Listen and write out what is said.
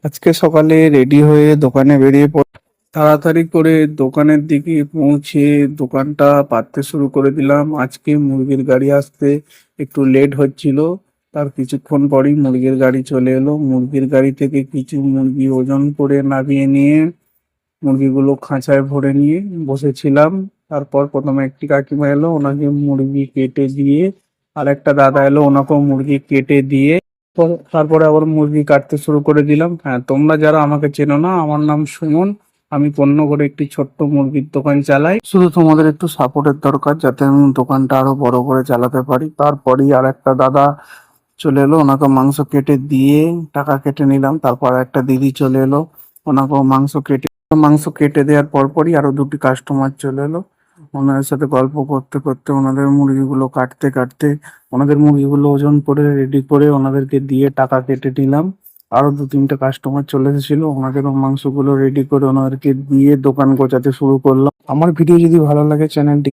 আজকে সকালে রেডি হয়ে দোকানে বেরিয়ে তাড়াতাড়ি করে দোকানের দিকে পৌঁছে দোকানটা পাততে শুরু করে দিলাম। আজকে মুরগির গাড়ি আসতে একটু লেট হচ্ছিল, তার কিছুক্ষণ পরেই মুরগির গাড়ি চলে এলো। মুরগির গাড়ি থেকে কিছু মুরগি ওজন করে নামিয়ে নিয়ে মুরগিগুলো খাঁচায় ভরে নিয়ে বসেছিলাম। তারপর প্রথমে একটি কাকিমা এলো, ওনাকে মুরগি কেটে দিয়ে, আর একটা দাদা এলো, ওনাকেও মুরগি কেটে দিয়ে তারপরে আবার মুরগি কাটতে শুরু করে দিলাম। হ্যাঁ, তোমরা যারা আমাকে চেনো না, আমার নাম সুমন। আমি পণ্যগড়ে একটি ছোট্ট মুরগির দোকান চালাই। শুধু তোমাদের একটু সাপোর্টের দরকার, যাতে আমি দোকানটা আরো বড় করে চালাতে পারি। তারপরেই আর একটা দাদা চলে এলো, ওনাকে মাংস কেটে দিয়ে টাকা কেটে নিলাম। তারপর একটা দিদি চলে এলো, ওনাকেও মাংস কেটে দেওয়ার পরপরই আরো দুটি কাস্টমার চলে এলো। ওনাদের সাথে গল্প করতে করতে ওনাদের মুরগিগুলো কাটতে কাটতে ওনাদের মুরগিগুলো ওজন করে রেডি করে ওনাদেরকে দিয়ে টাকা কেটে নিলাম। আরো দু তিনটে কাস্টমার চলে এসেছিল, ওনাদেরও মাংসগুলো রেডি করে ওনাদেরকে দিয়ে দোকান গোছাতে শুরু করলাম। আমার ভিডিও যদি ভালো লাগে চ্যানেলটি